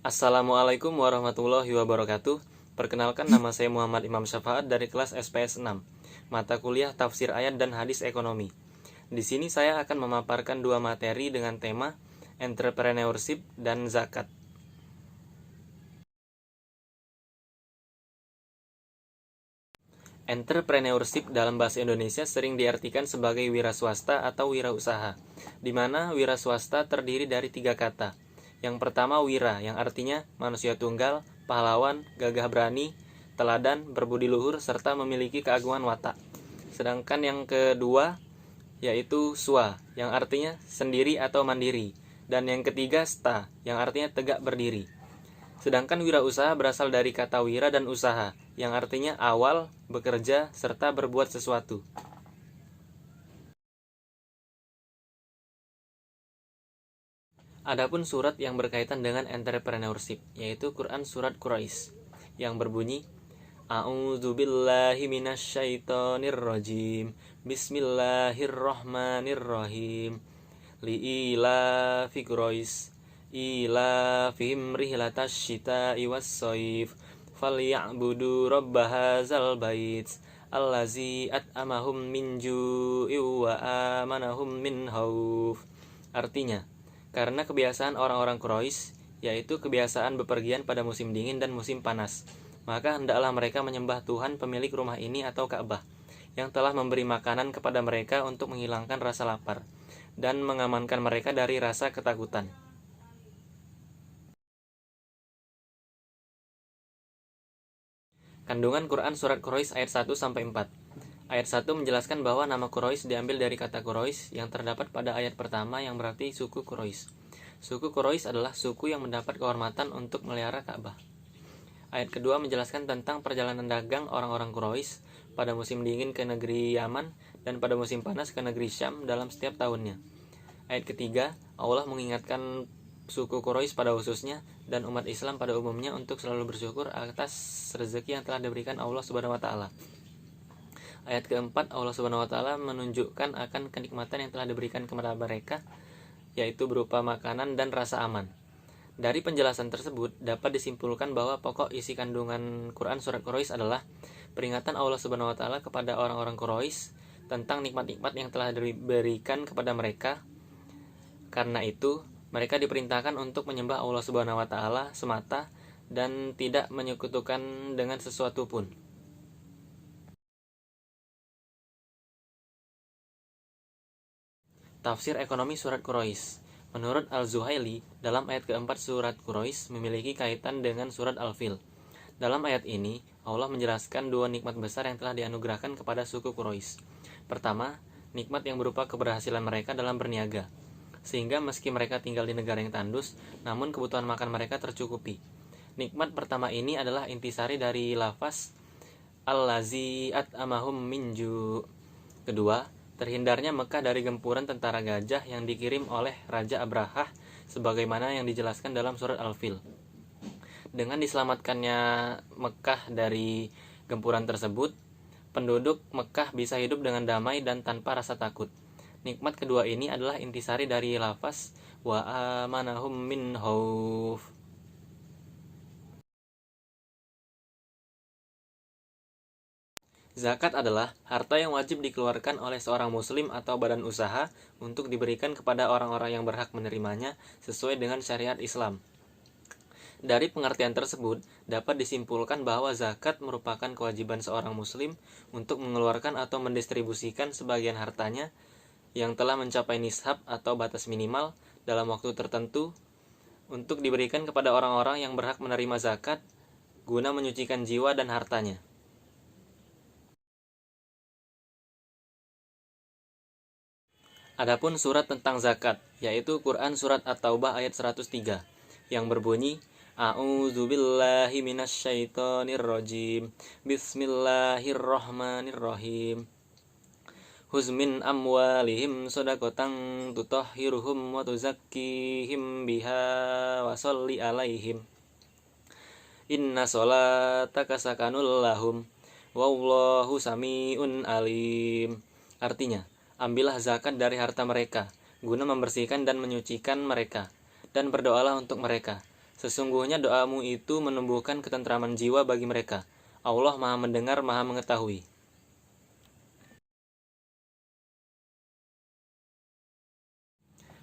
Assalamualaikum warahmatullahi wabarakatuh. Perkenalkan, nama saya Muhammad Imam Syafaat dari kelas SPS 6, mata kuliah Tafsir Ayat dan Hadis Ekonomi. Di sini saya akan memaparkan dua materi dengan tema entrepreneurship dan zakat. Entrepreneurship dalam bahasa Indonesia sering diartikan sebagai wira swasta atau wirausaha, di mana wira swasta terdiri dari tiga kata. Yang pertama wira, yang artinya manusia tunggal, pahlawan, gagah berani, teladan, berbudi luhur, serta memiliki keagungan watak. Sedangkan yang kedua yaitu swa, yang artinya sendiri atau mandiri. Dan yang ketiga sta, yang artinya tegak berdiri. Sedangkan wirausaha berasal dari kata wira dan usaha, yang artinya awal, bekerja, serta berbuat sesuatu. Adapun surat yang berkaitan dengan entrepreneurship, yaitu Quran Surat Quraisy, yang berbunyi, A'udzubillahi minasyaitonirrajim. Bismillahirrahmanirrahim. Li'ilafi Quraisy ilafihim rihlatash syita'i was-shaif falya'budu rabb hadzal bait allazi at'amahum min ju'i wa amanahum min khauf. Artinya, karena kebiasaan orang-orang Quraisy, yaitu kebiasaan bepergian pada musim dingin dan musim panas, maka hendaklah mereka menyembah Tuhan pemilik rumah ini atau Ka'bah, yang telah memberi makanan kepada mereka untuk menghilangkan rasa lapar dan mengamankan mereka dari rasa ketakutan. Kandungan Quran Surat Quraisy ayat 1-4. Ayat 1 menjelaskan bahwa nama Quraisy diambil dari kata Quraisy yang terdapat pada ayat pertama, yang berarti suku Quraisy. Suku Quraisy adalah suku yang mendapat kehormatan untuk melihara Ka'bah. Ayat kedua menjelaskan tentang perjalanan dagang orang-orang Quraisy pada musim dingin ke negeri Yaman dan pada musim panas ke negeri Syam dalam setiap tahunnya. Ayat ketiga, Allah mengingatkan suku Quraisy pada khususnya dan umat Islam pada umumnya untuk selalu bersyukur atas rezeki yang telah diberikan Allah Subhanahu wa taala. Ayat keempat, Allah Subhanahu wa taala menunjukkan akan kenikmatan yang telah diberikan kepada mereka, yaitu berupa makanan dan rasa aman. Dari penjelasan tersebut dapat disimpulkan bahwa pokok isi kandungan Quran Surat Quraisy adalah peringatan Allah Subhanahu wa taala kepada orang-orang Quraisy tentang nikmat-nikmat yang telah diberikan kepada mereka. Karena itu, mereka diperintahkan untuk menyembah Allah Subhanahu wa taala semata dan tidak menyekutukan dengan sesuatu pun. Tafsir ekonomi Surat Quraisy. Menurut Al-Zuhaili, dalam ayat keempat Surat Quraisy memiliki kaitan dengan Surat Al-Fil. Dalam ayat ini, Allah menjelaskan dua nikmat besar yang telah dianugerahkan kepada suku Quraisy. Pertama, nikmat yang berupa keberhasilan mereka dalam berniaga, sehingga meski mereka tinggal di negara yang tandus, namun kebutuhan makan mereka tercukupi. Nikmat pertama ini adalah intisari dari lafaz Allazi at'amahum min ju'. Kedua, terhindarnya Mekah dari gempuran tentara gajah yang dikirim oleh Raja Abrahah sebagaimana yang dijelaskan dalam surat Al-Fil. Dengan diselamatkannya Mekah dari gempuran tersebut, penduduk Mekah bisa hidup dengan damai dan tanpa rasa takut. Nikmat kedua ini adalah intisari dari lafaz wa amanahum min khauf. Zakat adalah harta yang wajib dikeluarkan oleh seorang muslim atau badan usaha untuk diberikan kepada orang-orang yang berhak menerimanya sesuai dengan syariat Islam. Dari pengertian tersebut, dapat disimpulkan bahwa zakat merupakan kewajiban seorang muslim untuk mengeluarkan atau mendistribusikan sebagian hartanya yang telah mencapai nishab atau batas minimal dalam waktu tertentu untuk diberikan kepada orang-orang yang berhak menerima zakat guna menyucikan jiwa dan hartanya. Adapun surat tentang zakat, yaitu Quran Surat At-Taubah ayat 103, yang berbunyi, A'udzubillahi minasyaitonirrajim. Bismillahirrahmanirrahim. Huzmin amwalihim sodakotan tutahhiruhum wa tuzakkihim biha wa sholli alaihim. Inna sholataka sakanul lahum wallahu sami'un alim. Artinya, ambillah zakat dari harta mereka, guna membersihkan dan menyucikan mereka, dan berdoalah untuk mereka. Sesungguhnya doamu itu menumbuhkan ketentraman jiwa bagi mereka. Allah Maha mendengar, Maha mengetahui.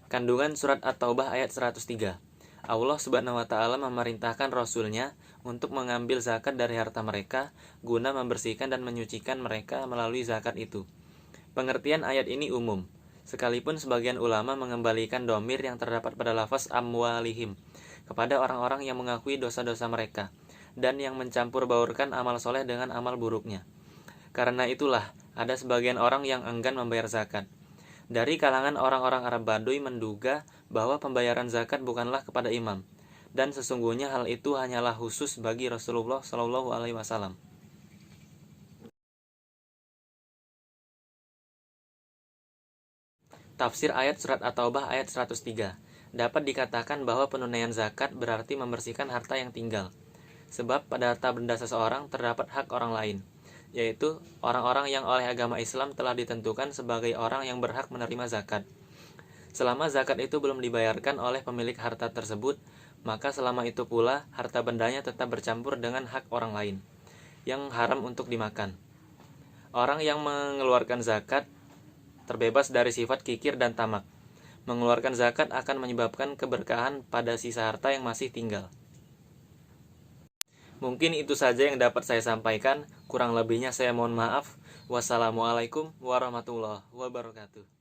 Kandungan surat At-Taubah ayat 103. Allah Subhanahu wa taala memerintahkan Rasul-Nya untuk mengambil zakat dari harta mereka guna membersihkan dan menyucikan mereka melalui zakat itu. Pengertian ayat ini umum, sekalipun sebagian ulama mengembalikan domir yang terdapat pada lafaz amwalihim kepada orang-orang yang mengakui dosa-dosa mereka dan yang mencampur baurkan amal soleh dengan amal buruknya. Karena itulah ada sebagian orang yang enggan membayar zakat. Dari kalangan orang-orang Arab Baduy menduga bahwa pembayaran zakat bukanlah kepada imam, dan sesungguhnya hal itu hanyalah khusus bagi Rasulullah Shallallahu Alaihi Wasallam. Tafsir ayat surat At-Taubah ayat 103. Dapat dikatakan bahwa penunaian zakat berarti membersihkan harta yang tinggal, sebab pada harta benda seseorang terdapat hak orang lain, yaitu orang-orang yang oleh agama Islam telah ditentukan sebagai orang yang berhak menerima zakat. Selama zakat itu belum dibayarkan oleh pemilik harta tersebut, maka selama itu pula harta bendanya tetap bercampur dengan hak orang lain, yang haram untuk dimakan. Orang yang mengeluarkan zakat terbebas dari sifat kikir dan tamak. Mengeluarkan zakat akan menyebabkan keberkahan pada sisa harta yang masih tinggal. Mungkin itu saja yang dapat saya sampaikan. Kurang lebihnya saya mohon maaf. Wassalamualaikum warahmatullahi wabarakatuh.